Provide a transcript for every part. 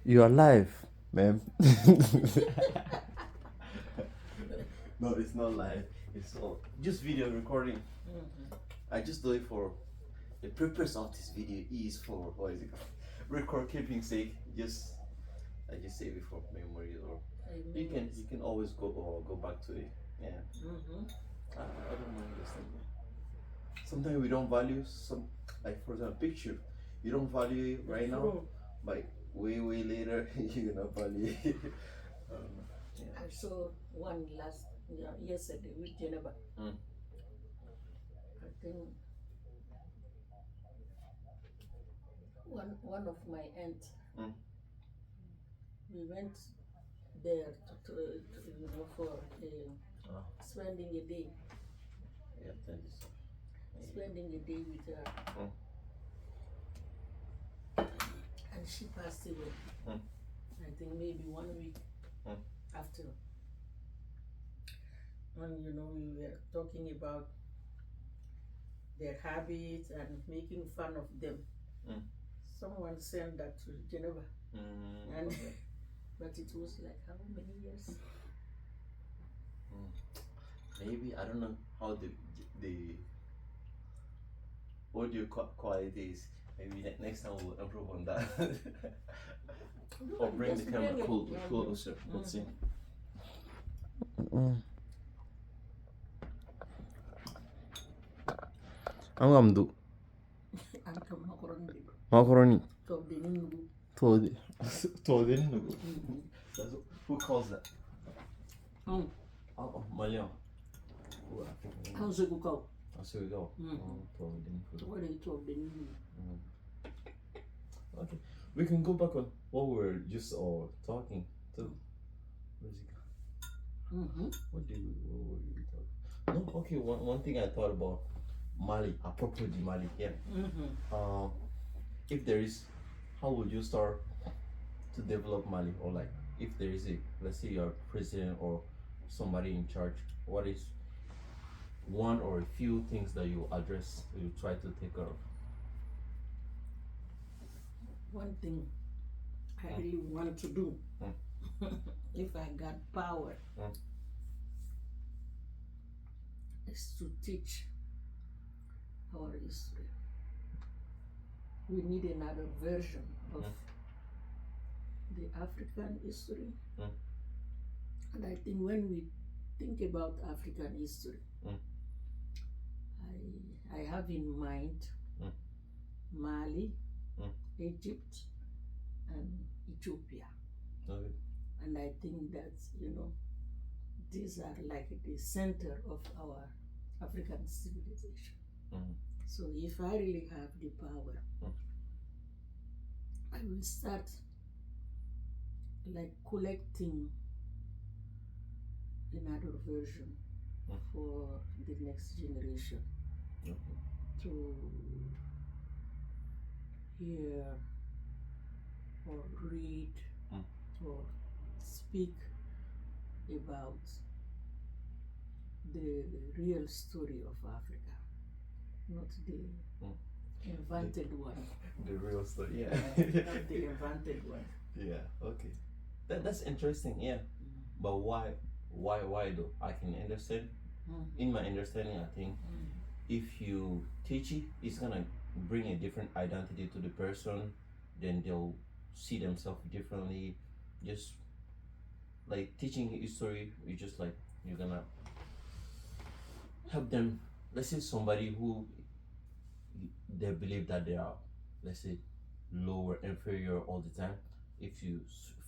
You're alive, man. No, it's not live. It's all just video recording. I just do it for the purpose of this video is for what is it called? Record keeping sake. I just save it for memory, or you can always go back to it. Yeah. I don't mind this thing. Sometimes we don't value some, like for example picture. You don't value it right now, but way later you're gonna value it. Yeah. I saw one yesterday with Geneva. I think one of my aunt. We went there to for spending a day. Yeah, thanks. Spending a day with her. And she passed away. I think maybe 1 week after. And we were talking about their habits and making fun of them. Someone sent that to Geneva. And Okay. but it was like how many years? Maybe I don't know how the audio quality is. Maybe next time we'll improve on that. Or bring the Just camera bring it. closer. Let's see. Angamdu I'm from Makoroni. macaroni So they knew. told who calls that? Oh, Malian. How's it go? So we go. What are you talking? Okay, we can go back on what we were just talking to. Where's it go? What were we talking? No, okay. One thing I thought about Mali, apropos de Mali. Yeah. If there is, how would you start to develop Mali, or like if there is a, let's say you're president or somebody in charge, what is one or a few things that you address, you try to take care of? One thing I really want to do, if I got power, is to teach our history. We need another version of the African history. And I think when we think about African history, I have in mind Mali, Egypt, and Ethiopia. Okay. And I think that, these are like the center of our African civilization. So if I really have the power, I will start like collecting another version for the next generation to hear or read or speak about the real story of Africa, not the invented one. The real story, yeah. Not the invented one. Yeah, okay. That's interesting, yeah. But why though? I can understand. In my understanding, I think if you teach it, it's gonna bring a different identity to the person. Then they'll see themselves differently. Just like teaching history, you just like you're gonna help them. Let's say somebody who they believe that they are, let's say, lower, inferior all the time. If you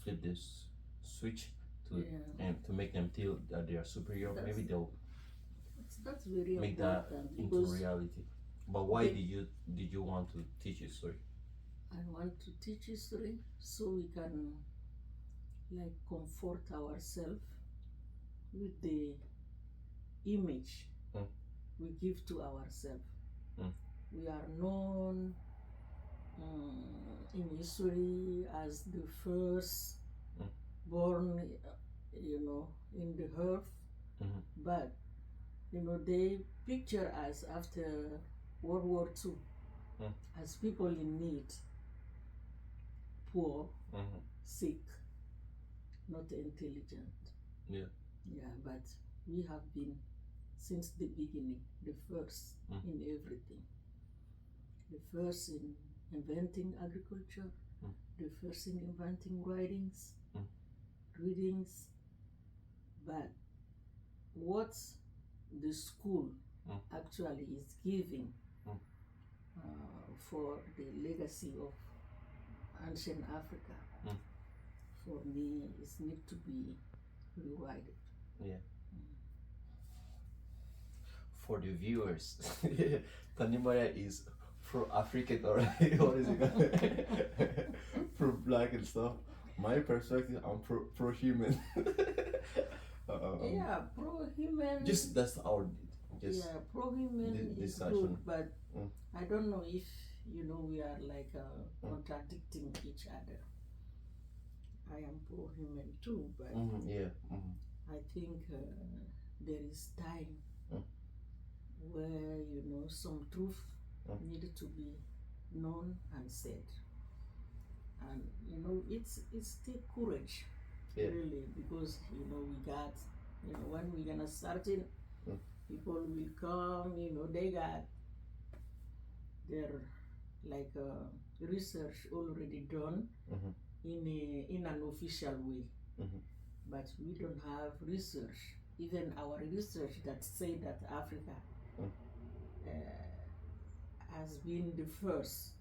flip this switch to and to make them feel that they are superior, maybe they'll that's very make that important into reality. But why did you want to teach history? I want to teach history so we can like comfort ourselves with the image we give to ourselves. We are known in history as the first born, in the earth, but they picture us after World War II as people in need, poor, sick, not intelligent. Yeah. Yeah, but we have been, since the beginning, the first in everything. The first in inventing agriculture, the first in inventing writings, readings. But what the school actually is giving for the legacy of ancient Africa, for me, it needs to be rewarded. Yeah. For the viewers, Tanimaya is pro-African, or what is it? Pro-black and stuff. My perspective, I'm pro-human. Yeah, pro-human. Just that's our. Just yeah, pro-human is good, but I don't know if we are like contradicting each other. I am pro-human too, but I think there is time where some truth needed to be known and said, and it's take courage, really, because we got when we're gonna start it, people will come, they got their like research already done in an official way, but we don't have research, even our research that say that Africa has been the first,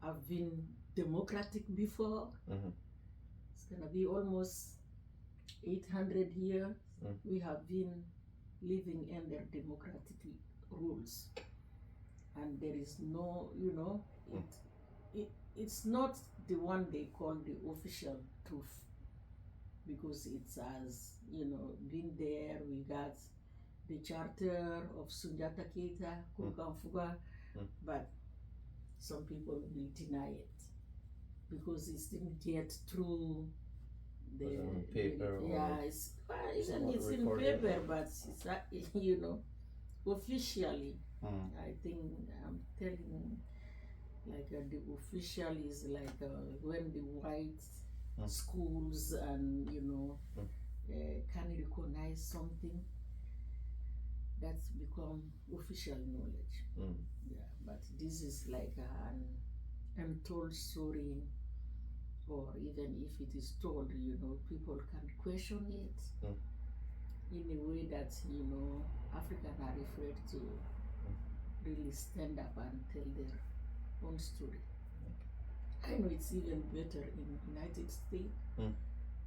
have been democratic before. It's gonna be almost 800 years. We have been living under democratic rules, and there is no, it's not the one they call the official truth, because it has, been there. We got the charter of Sunjata Keita, Kurukanfuga, but some people will deny it because it's didn't get through the paper. It's in paper, but it's officially. I think I'm telling, like the official is like when the white schools and can recognize something, that's become official knowledge. Yeah, but this is like an untold story, or even if it is told, people can question it in a way that Africans are afraid to really stand up and tell their own story. I know it's even better in United States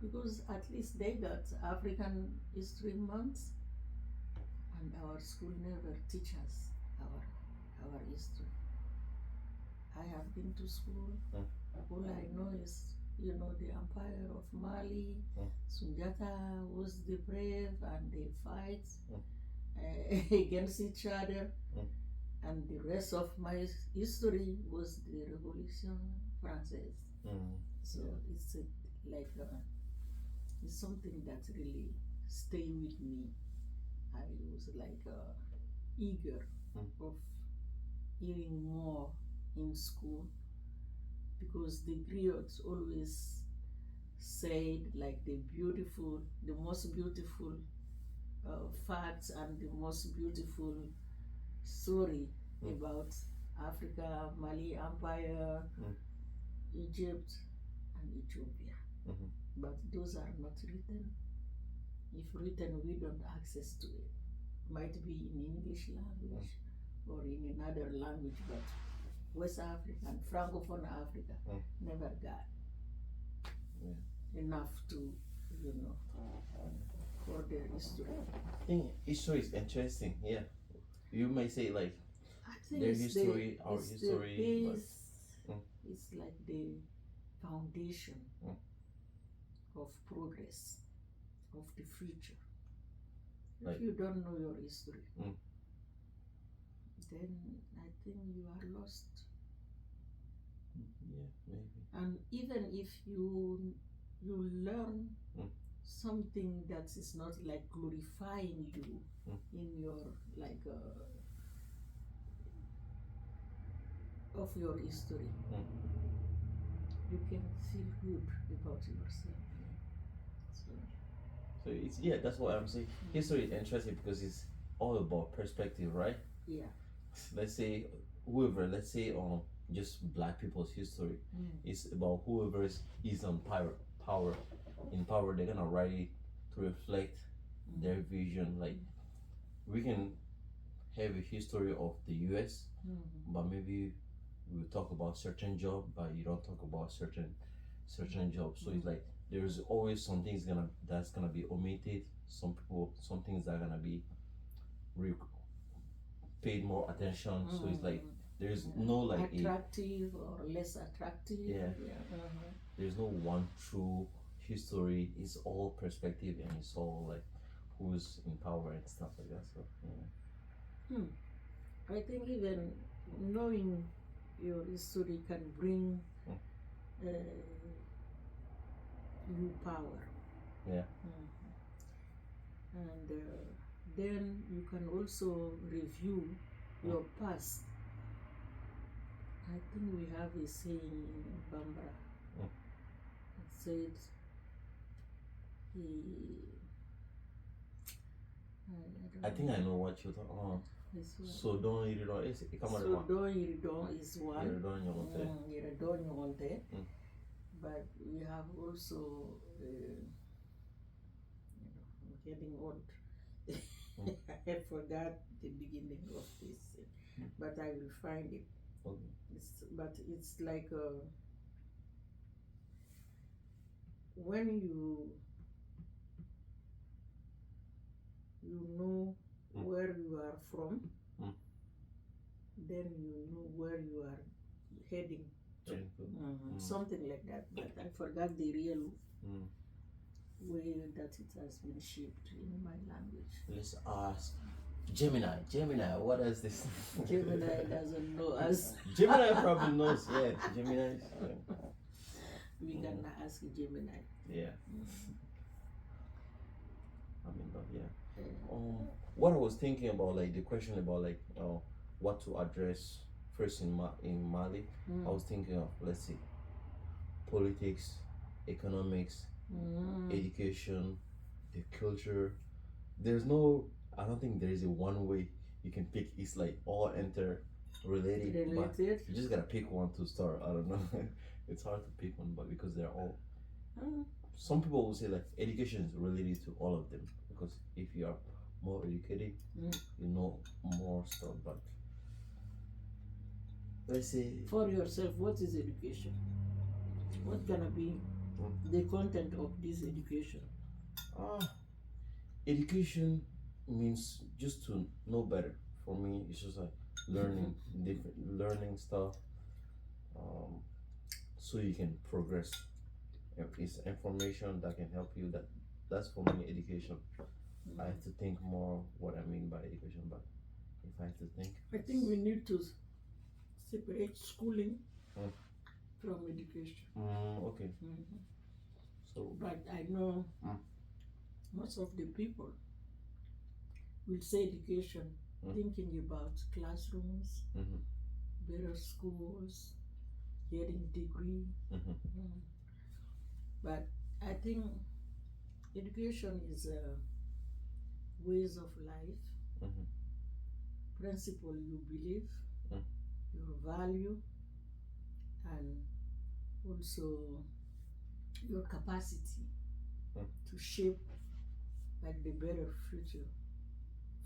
because at least they got African History Month, and our school never teach us our history. I have been to school. All I know is, the Empire of Mali. Sunjata was the brave, and they fight against each other. And the rest of my history was the Revolution Française. So it's it's something that really stay with me. I was like eager of hearing more in school, because the griots always said like the most beautiful facts and the most beautiful story about Africa, Mali Empire, Egypt, and Ethiopia. But those are not written. If written, we don't access to it. Might be in English language or in another language, but West Africa and Francophone Africa never got enough to, for their history. I think history is interesting. Yeah, you may say like their history, our history. The base, it's like the foundation of progress, of the future. If you don't know your history, then I think you are lost. Yeah, maybe. And even if you learn something that is not like glorifying you in your like of your history, you can feel good about yourself. So it's that's what I'm saying. History is interesting because it's all about perspective, right? Yeah. Let's say just black people's history. It's about whoever is on power in power. They're gonna write it to reflect their vision. Like we can have a history of the U.S., but maybe we talk about certain job, but you don't talk about certain job. So it's like there's always some things that's gonna be omitted. Some things are gonna be paid more attention. So it's like there's no like attractive or less attractive. Yeah. There's no one true history. It's all perspective and it's all like who's in power and stuff like that. So I think even knowing your history can bring you power. Yeah. And then you can also review your past. I think we have a saying in Bambara. It said, I think I know what you're talking about. So don't you know? It's so don't you don't is one. But we have also, I'm getting old. I forgot the beginning of this, but I will find it. Okay. It's like when you know where you are from, then you know where you are heading to. Something like that, but I forgot the real way that it has been shaped in my language. Let's ask Gemini, what is this? Gemini doesn't know us. Gemini probably knows, yeah. Gemini. We can ask Gemini. Yeah. I mean, but yeah. What I was thinking about, like the question about like what to address first in Mali. I was thinking of, let's see, politics, economics, education, the culture. I don't think there is a one way you can pick. It's like all related. But you just gotta pick one to start. I don't know. It's hard to pick one, but because they're all. Some people will say like education is related to all of them because if you are more educated, you know more stuff. But let's say for yourself, what is education? What gonna be the content of this education? Education means just to know better. For me, it's just like learning stuff, so you can progress. It's information that can help you. That's for me education. I have to think more what I mean by education, but if I have to think, I think we need to separate schooling from education. Okay. So, but I know most of the people will say education, thinking about classrooms, better schools, getting degree. But I think education is ways of life, principle you believe, your value, and also your capacity to shape like the better future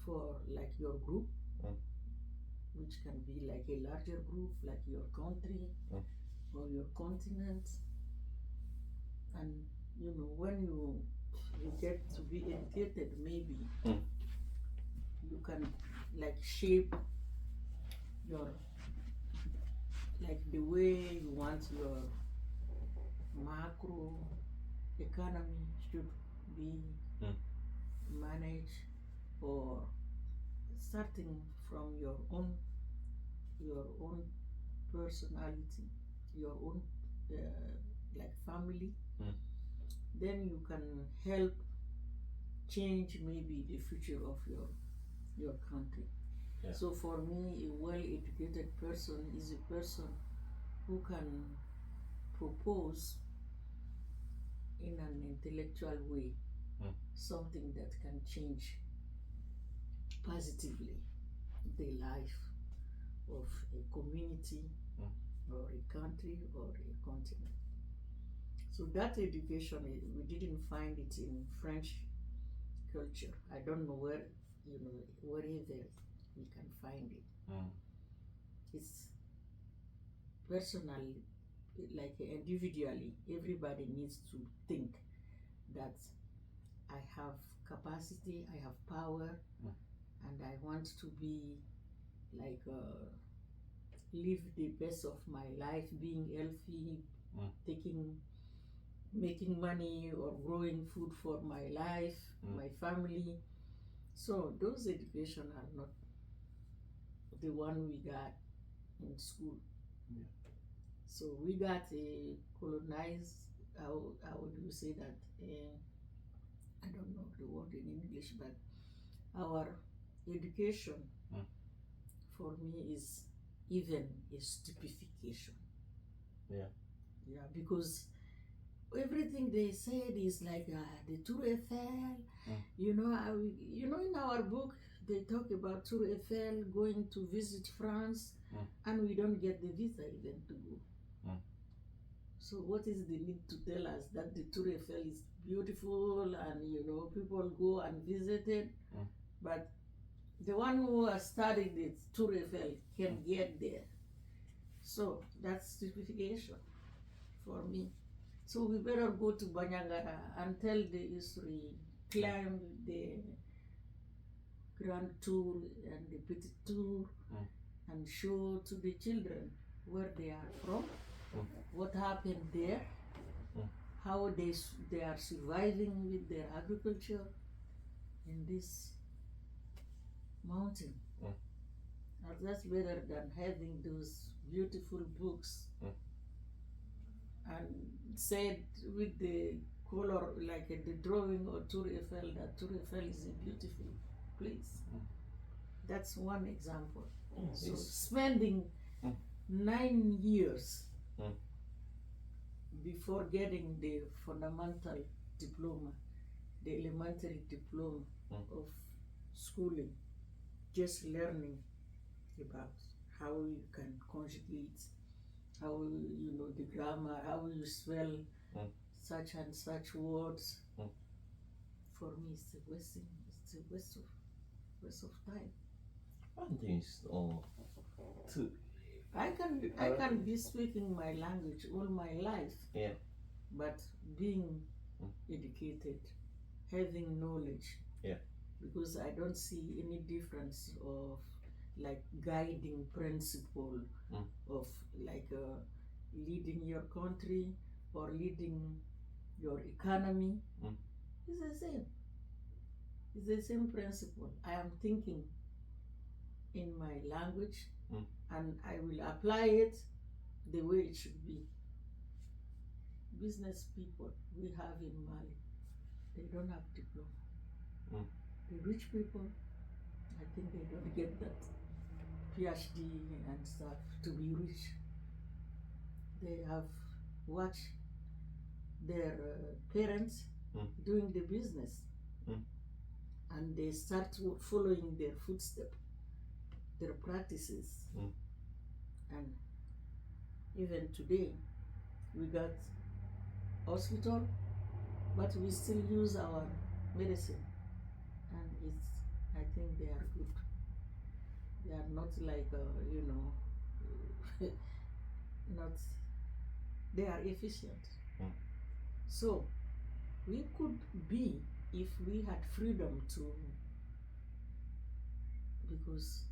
for like your group, which can be like a larger group, like your country or your continent. And you know, when you get to be educated, maybe you can like shape your like the way you want your macro economy should be managed, or starting from your own personality, your own like family. Then you can help change maybe the future of your country. So for me, a well-educated person is a person who can propose in an intellectual way something that can change positively the life of a community or a country or a continent. So that education, we didn't find it in French culture. I don't know where, wherever we can find it. It's personally, like individually, everybody needs to think that I have capacity, I have power, and I want to be like live the best of my life, being healthy, making money or growing food for my life, my family. So those education are not the one we got in school. So we got a colonized, how would you say that? I don't know the word in English, but our education for me is even a stupefaction. Yeah, because everything they said is like the Tour Eiffel. In our book they talk about Tour Eiffel, going to visit France, and we don't get the visa even to go. So what is the need to tell us that the Tour Eiffel is beautiful and people go and visit it, but the one who has studied the Tour Eiffel can get there? So that's stupefaction for me. So we better go to Banyangara and tell the history, climb the Grand Tour and the Petit Tour, and show to the children where they are from, what happened there, how they are surviving with their agriculture in this mountain. That's better than having those beautiful books and said with the color, like the drawing of Tour Eiffel, that Tour Eiffel is a beautiful place. That's one example. So spending 9 years before getting the fundamental diploma, the elementary diploma of schooling, just learning about how you can conjugate, how the grammar, how you spell such and such words. For me, it's a waste of time. One thing is, I can be speaking my language all my life, but being educated, having knowledge, because I don't see any difference of like guiding principle of like leading your country or leading your economy. It's the same. It's the same principle. I am thinking in my language and I will apply it the way it should be. Business people we have in Mali, they don't have diploma. The rich people, I think they don't get that PhD and stuff to be rich. They have watched their parents doing the business and they start following their footsteps, their practices. And even today we got hospital, but we still use our medicine, and I think they are good. They are not like they are efficient. So we could be, if we had freedom to, because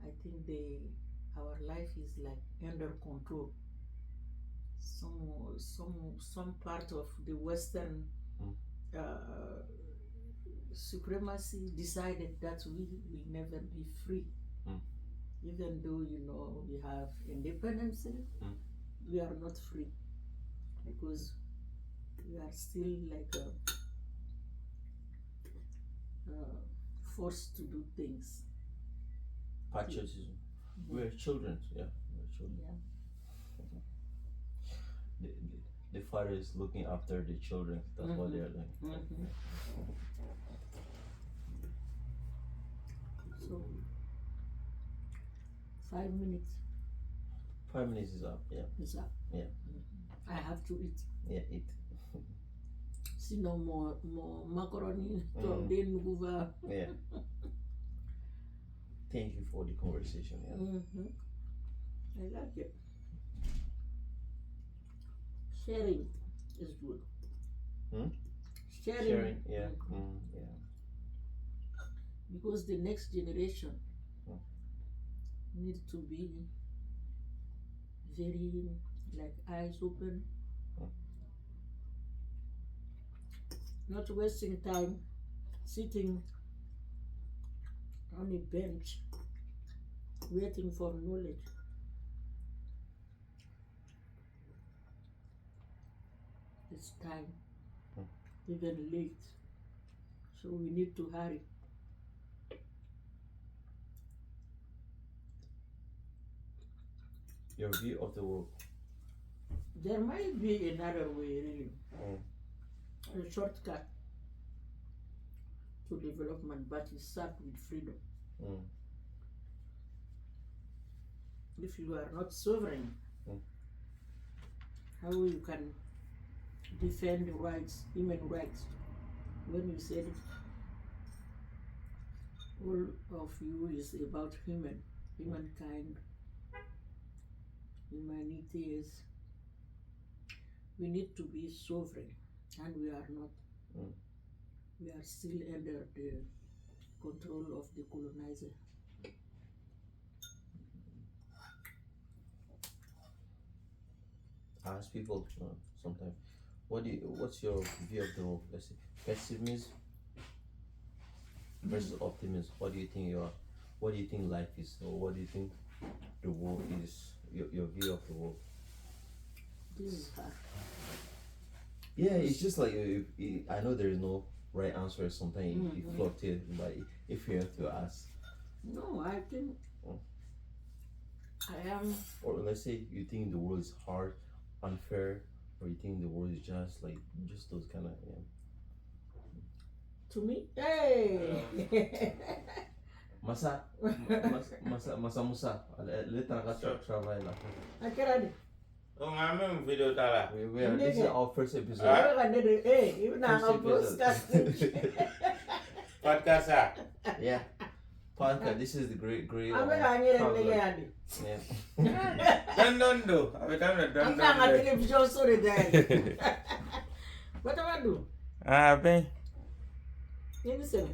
I think our life is like under control. Some part of the Western supremacy decided that we will never be free. Even though we have independence, we are not free because we are still like forced to do things. Patriotism. We're children, we're children. the father is looking after the children. That's what they're doing. So 5 minutes 5 minutes is up. Yeah. is up. Yeah. I have to eat. Yeah, eat. See no more macaroni. So then move up. Yeah. Thank you for the conversation. Yeah. I like it. Sharing is good. Sharing. Yeah. Yeah. Because the next generation need to be very like eyes open, not wasting time sitting on a bench waiting for knowledge. It's time, even late, so we need to hurry. Your view of the world. There might be another way, really, a shortcut to development, but it starts with freedom. If you are not sovereign, how you can defend rights, human rights, when you said all of you is about humankind, humanity is, we need to be sovereign, and we are not. We are still under the control of the colonizer. I ask people sometimes, what's your view of the world? Let's say pessimism versus optimism. What do you think life is, or what do you think the world is? Your view of the world. This is hard. Yeah, it's just like I know there is no right answer. Sometimes you fluctuate, but if you have to ask. No, I think I am. Or let's say you think the world is hard, unfair, or you think the world is just those kind of To me, hey. Masa Musa, letra kata travel lah. Akhirnya. Oh, ngamen video tala. This is our first episode. Even now podcast. Podcast ah. Yeah. Podcast. This is the great. I'm yeah. Don do. Abi tahu don. I'm not a television story there. What do I do? Ah, ben. Ini sini.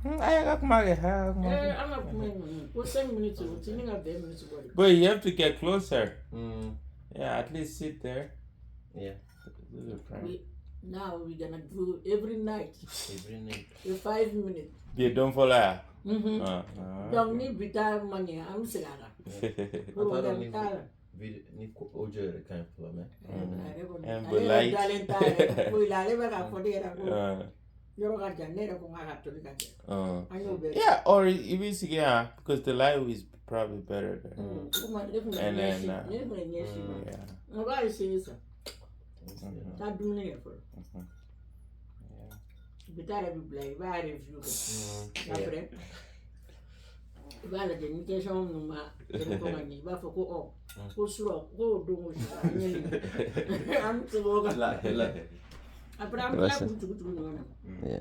Ayah aku mari. I'm not coming. What's 10 minutes? What's in the 10 minutes? But you have to get closer. Yeah, at least sit there. Yeah. Now we're gonna do every night. Every night. 5 minutes. They don't follow. Don't need bitter money. I'm saying. Ni ojo kan pula man. And be like. Yeah, or even yeah, because the light is probably better there. And then yeah. Yeah.